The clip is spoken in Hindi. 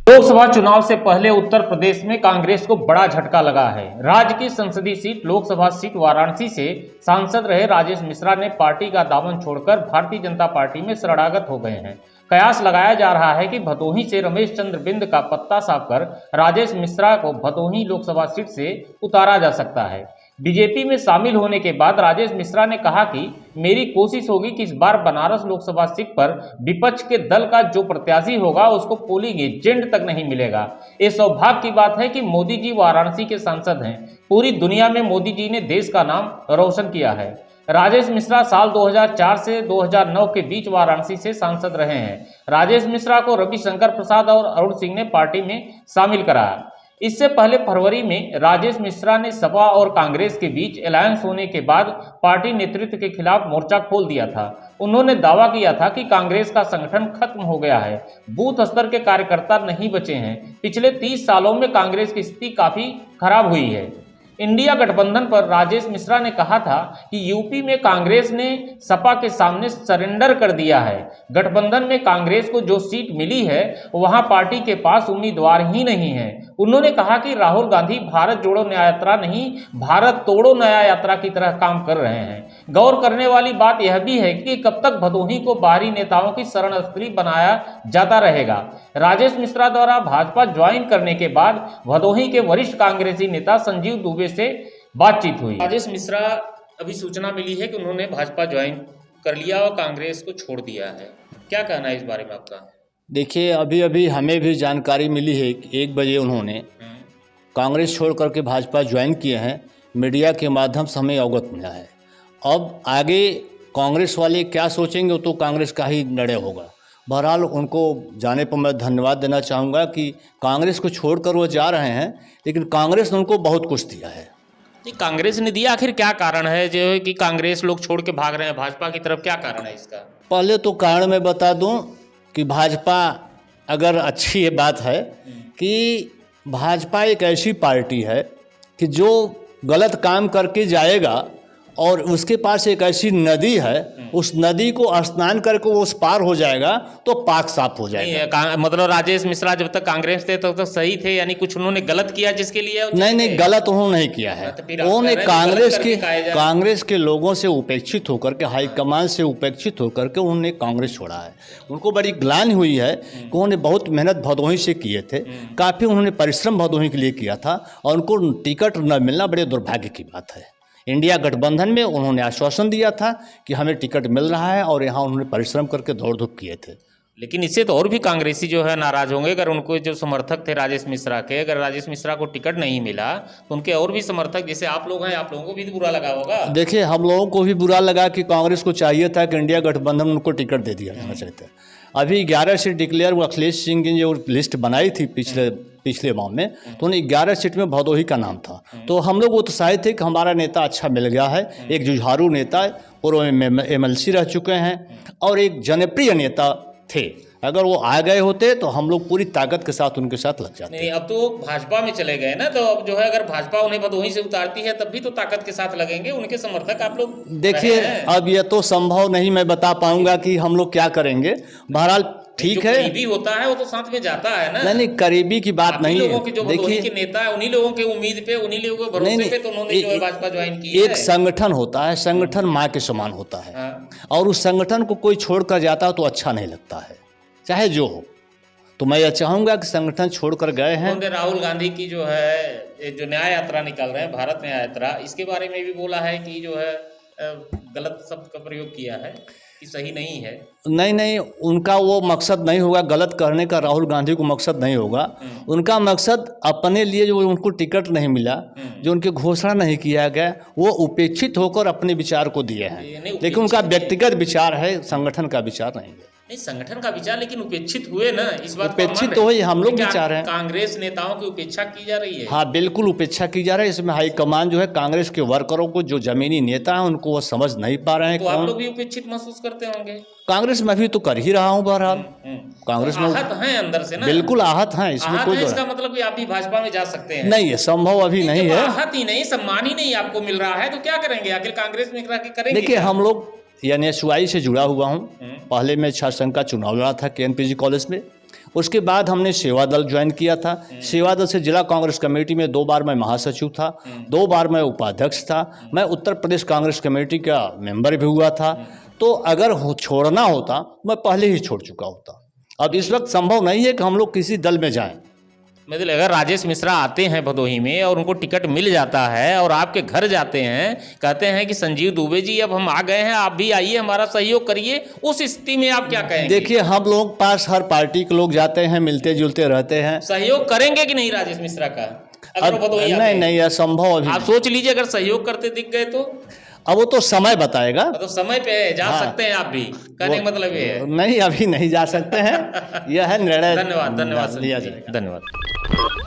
लोकसभा चुनाव से पहले उत्तर प्रदेश में कांग्रेस को बड़ा झटका लगा है। राज्य की संसदीय सीट लोकसभा सीट वाराणसी से सांसद रहे राजेश मिश्रा ने पार्टी का दामन छोड़कर भारतीय जनता पार्टी में शरणागत हो गए हैं। कयास लगाया जा रहा है कि भदोही से रमेश चंद्र बिंद का पत्ता साफ कर राजेश मिश्रा को भदोही लोकसभा सीट से उतारा जा सकता है। बीजेपी में शामिल होने के बाद राजेश मिश्रा ने कहा कि मेरी कोशिश होगी कि इस बार बनारस लोकसभा सीट पर विपक्ष के दल का जो प्रत्याशी होगा उसको पोलिंग एजेंट तक नहीं मिलेगा। ये सौभाग्य की बात है कि मोदी जी वाराणसी के सांसद हैं। पूरी दुनिया में मोदी जी ने देश का नाम रोशन किया है। राजेश मिश्रा साल 2004 से 2009 के बीच वाराणसी से सांसद रहे हैं। राजेश मिश्रा को रविशंकर प्रसाद और अरुण सिंह ने पार्टी में शामिल कराया। इससे पहले फरवरी में राजेश मिश्रा ने सपा और कांग्रेस के बीच अलायंस होने के बाद पार्टी नेतृत्व के खिलाफ मोर्चा खोल दिया था। उन्होंने दावा किया था कि कांग्रेस का संगठन खत्म हो गया है, बूथ स्तर के कार्यकर्ता नहीं बचे हैं। पिछले 30 सालों में कांग्रेस की स्थिति काफी खराब हुई है। इंडिया गठबंधन पर राजेश मिश्रा ने कहा था कि यूपी में कांग्रेस ने सपा के सामने सरेंडर कर दिया है। गठबंधन में कांग्रेस को जो सीट मिली है वहां पार्टी के पास उम्मीदवार ही नहीं है। उन्होंने कहा कि राहुल गांधी भारत जोड़ो न्याय यात्रा नहीं, भारत तोड़ो न्याय यात्रा की तरह काम कर रहे हैं। गौर करने वाली बात यह भी है कि कब तक भदोही को बाहरी नेताओं की शरण स्थली बनाया जाता रहेगा। राजेश मिश्रा द्वारा भाजपा ज्वाइन करने के बाद भदोही के वरिष्ठ कांग्रेसी नेता संजीव दुबे से बातचीत हुई। राजेश मिश्रा अभी सूचना मिली है कि उन्होंने भाजपा ज्वाइन कर लिया और कांग्रेस को छोड़ दिया है। क्या कहना है इस बारे में आपका? देखिए, अभी अभी हमें भी जानकारी मिली है कि 1 बजे उन्होंने कांग्रेस छोड़ करके भाजपा ज्वाइन किए हैं। मीडिया के माध्यम से हमें अवगत मिला है। अब आगे कांग्रेस वाले क्या सोचेंगे वो तो कांग्रेस का ही निर्णय होगा। बहरहाल उनको जाने पर मैं धन्यवाद देना चाहूँगा कि कांग्रेस को छोड़कर वो जा रहे हैं, लेकिन कांग्रेस ने उनको बहुत कुछ दिया है। कांग्रेस ने दिया, आखिर क्या कारण है जो है कि कांग्रेस लोग छोड़ के भाग रहे हैं भाजपा की तरफ? क्या कारण है इसका? पहले तो कारण मैं बता दूं कि भाजपा अगर अच्छी ये बात है कि भाजपा एक ऐसी पार्टी है कि जो गलत काम करके जाएगा और उसके पास एक ऐसी नदी है, उस नदी को स्नान करके वो उस पार हो जाएगा तो पाक साफ हो जाएगा। मतलब राजेश मिश्रा जब तक कांग्रेस थे तब तक सही थे, यानी कुछ उन्होंने गलत किया जिसके लिए? नहीं, गलत उन्होंने नहीं किया है। उन्होंने कांग्रेस के लोगों से उपेक्षित होकर के, हाईकमान से उपेक्षित होकर के उन्होंने कांग्रेस छोड़ा है। उनको बड़ी ग्लानि हुई है कि उन्होंने बहुत मेहनत भदोही से किए थे, काफ़ी उन्होंने परिश्रम भदोही के लिए किया था और उनको टिकट न मिलना बड़े दुर्भाग्य की बात है। इंडिया गठबंधन में उन्होंने आश्वासन दिया था कि हमें टिकट मिल रहा है और यहाँ उन्होंने परिश्रम करके दौड़ धूप किए थे। लेकिन इससे तो और भी कांग्रेसी जो है नाराज होंगे। अगर उनको जो समर्थक थे राजेश मिश्रा के, अगर राजेश मिश्रा को टिकट नहीं मिला तो उनके और भी समर्थक जैसे आप लोग हैं, आप लोगों को भी बुरा लगा होगा। देखिए, हम लोगों को भी बुरा लगा कि कांग्रेस को चाहिए था कि इंडिया गठबंधन उनको टिकट दे दिया जाना चाहिए। अभी 11 सीट डिक्लेयर वो अखिलेश सिंह ने जो लिस्ट बनाई थी पिछले माह में, तो उन्हें 11 सीट में भदोही का नाम था। तो हम लोग उत्साहित थे कि हमारा नेता अच्छा मिल गया है। एक जुझारू नेता, पूर्व MLC रह चुके हैं और एक जनप्रिय नेता थे। अगर वो आ गए होते तो हम लोग पूरी ताकत के साथ उनके साथ लग जाते। नहीं, अब तो भाजपा में चले गए ना, तो अब जो है अगर भाजपा उन्हें भदोही से उतारती है तब भी तो ताकत के साथ लगेंगे। उनके समर्थक आप लोग देखिए, अब यह तो संभव नहीं मैं बता पाऊंगा कि हम लोग क्या करेंगे। बहरहाल ठीक है, करीबी होता है वो तो साथ में जाता है ना। नहीं, करीबी की बात नहीं है। देखिए के नेता है, उन्हीं लोगों के उम्मीद पे, उन्हीं लोगों के भरोसे पे तो उन्होंने जो है भाजपा ज्वाइन की है। एक संगठन होता है, संगठन माँ के समान होता है और उस संगठन को कोई छोड़कर जाता है तो अच्छा नहीं लगता है, चाहे जो हो। तो मैं यह चाहूंगा कि संगठन छोड़कर गए हैं। राहुल गांधी की जो है जो न्याय यात्रा निकाल रहे हैं, भारत न्याय यात्रा, इसके बारे में भी बोला है कि जो है गलत शब्द का प्रयोग किया है कि सही नहीं है। नहीं, उनका वो मकसद नहीं होगा। गलत करने का राहुल गांधी को मकसद नहीं होगा। उनका मकसद अपने लिए जो उनको टिकट नहीं मिला, जो उनकी घोषणा नहीं किया गया, वो उपेक्षित होकर अपने विचार को दिए हैं। लेकिन उनका व्यक्तिगत विचार है, संगठन का विचार नहीं है। नहीं, संगठन का विचार, लेकिन उपेक्षित हुए ना, इस बात उपेक्षित तो हुए, हम लोग भी चाह रहे हैं। कांग्रेस नेताओं की उपेक्षा की जा रही है। हाँ, बिल्कुल उपेक्षा की जा रही है। इसमें हाईकमान जो है कांग्रेस के वर्करों को, जो जमीनी नेता हैं, उनको वो समझ नहीं पा रहे हैं। तो आप लोग भी उपेक्षित महसूस करते होंगे? कांग्रेस में भी तो कर ही रहा हूँ। बहरहाल कांग्रेस में आहत हैं अंदर से ना? बिल्कुल आहत हैं, इसमें कोई इसका मतलब कि आप भी भाजपा में जा सकते हैं? नहीं, ये संभव अभी नहीं है। आहत ही नहीं, सम्मान ही नहीं आपको मिल रहा है तो क्या करेंगे आखिर? कांग्रेस में करेंगे? देखिए, हम लोग NSY से जुड़ा हुआ हूँ। पहले मैं छात्र संघ का चुनाव लड़ा था KNPG कॉलेज में। उसके बाद हमने सेवा दल ज्वाइन किया था। सेवा दल से जिला कांग्रेस कमेटी में 2 बार मैं महासचिव था, 2 बार मैं उपाध्यक्ष था, मैं उत्तर प्रदेश कांग्रेस कमेटी का मेंबर भी हुआ था। तो अगर छोड़ना होता मैं पहले ही छोड़ चुका होता। अब इस वक्त संभव नहीं है कि हम लोग किसी दल में जाएं। मतलब अगर राजेश मिश्रा आते हैं भदोही में और उनको टिकट मिल जाता है और आपके घर जाते हैं, कहते हैं कि संजीव दुबे जी अब हम आ गए हैं, आप भी आइए हमारा सहयोग करिए, उस स्थिति में आप क्या कहेंगे? देखिए, हम लोग पास हर पार्टी के लोग जाते हैं, मिलते जुलते रहते हैं। सहयोग करेंगे कि नहीं राजेश मिश्रा का? अगर भदोही आते हैं? नहीं, असंभव अभी। आप सोच लीजिए, अगर सहयोग करते दिख गए तो? अब वो तो समय बताएगा। तो समय पे जा सकते हैं आप भी, कहने का मतलब ये है। नहीं, अभी नहीं जा सकते हैं, यह है निर्णय धन्यवाद लिया जाएगा। धन्यवाद।